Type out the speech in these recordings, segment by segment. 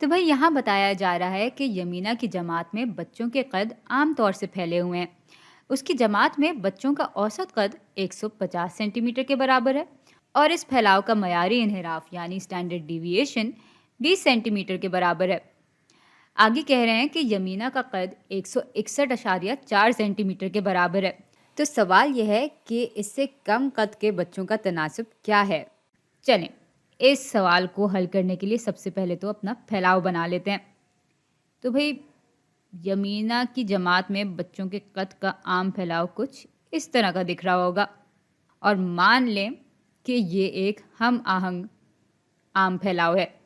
तो भाई यहाँ बताया जा रहा है कि यमीना की जमात में बच्चों के कद आम तौर से फैले हुए हैं। उसकी जमात में बच्चों का औसत कद 150 सेंटीमीटर के बराबर है और इस फैलाव का मयारी इन्हिराफ यानी स्टैंडर्ड डिविएशन 20 सेंटीमीटर के बराबर है। आगे कह रहे हैं कि यमीना का कद 161.4 सेंटीमीटर के बराबर है। तो सवाल यह है कि इससे कम कद के बच्चों का तनासब क्या है। चलें, इस सवाल को हल करने के लिए सबसे पहले तो अपना फैलाव बना लेते हैं। तो भाई यमीना की जमात में बच्चों के कद का आम फैलाव कुछ इस तरह का दिख रहा होगा और मान लें कि ये एक हम आहंग आम फैलाव है।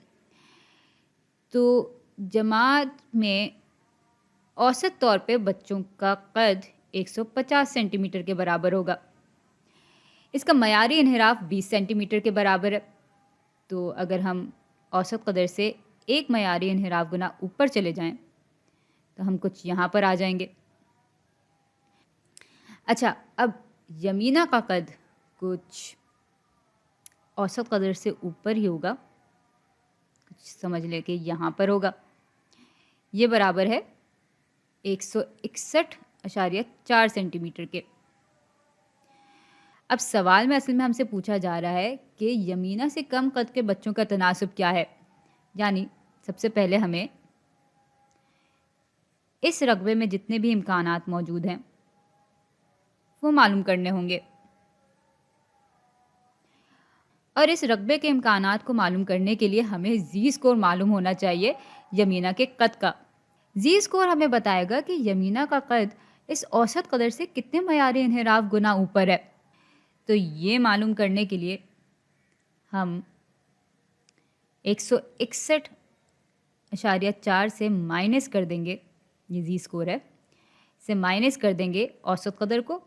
तो जमात में औसत तौर पे बच्चों का कद 150 सेंटीमीटर के बराबर होगा। इसका मयारी इन्हिराफ 20 सेंटीमीटर के बराबर है। तो अगर हम औसत कदर से एक मयारी इन्हिराफ गुना ऊपर चले जाएं तो हम कुछ यहाँ पर आ जाएंगे। अच्छा, अब यमीना का कद कुछ औसत कदर से ऊपर ही होगा, कुछ समझ ले कि यहाँ पर होगा। ये बराबर है 161.4 सेंटीमीटर के। अब सवाल में असल में हमसे पूछा जा रहा है कि यमीना से कम कद के बच्चों का तनासब क्या है। यानी सबसे पहले हमें इस रकबे में जितने भी इम्कानात मौजूद हैं वो मालूम करने होंगे और इस रकबे के इम्कानात को मालूम करने के लिए हमें जी स्कोर मालूम होना चाहिए यमीना के कद का। जी स्कोर हमें बताएगा कि यमीना का कद इस औसत कदर से कितने मयारी इन्हिराफ गुना ऊपर है। तो ये मालूम करने के लिए हम 161.4 से माइनस कर देंगे, ये जी स्कोर है, से माइनस कर देंगे औसत कदर को।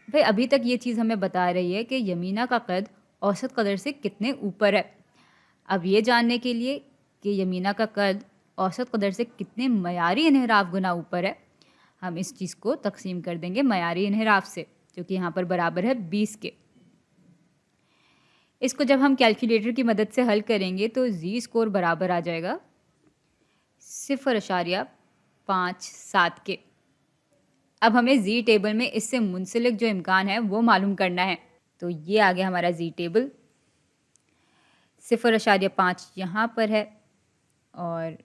भाई अभी तक ये चीज़ हमें बता रही है कि यमीना का कद औसत कदर से कितने ऊपर है। अब ये जानने के लिए कि यमीना का कद औसत कदर से कितने मयारी इन्हिराफ गुना ऊपर है, हम इस चीज़ को तकसीम कर देंगे मयारी इन्हिराफ से, जो कि यहाँ पर बराबर है 20 के। इसको जब हम कैलकुलेटर की मदद से हल करेंगे तो जी स्कोर बराबर आ जाएगा 0.57 के। अब हमें जी टेबल में इससे मुंसलिक जो इम्कान है वो मालूम करना है। तो ये आ गया हमारा जी टेबल। 0.5 यहाँ पर है और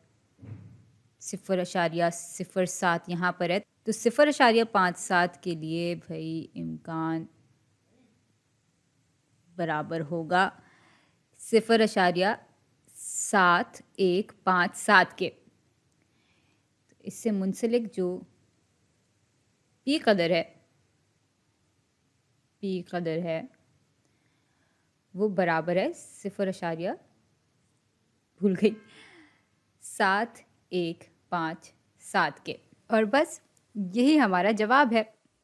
0.07 यहाँ पर है। तो 0.57 के लिए भाई इम्कान बराबर होगा 0.7157 के। तो इससे मुंसलिक जो पी कदर है वो बराबर है 7157 के। और बस यही हमारा जवाब है।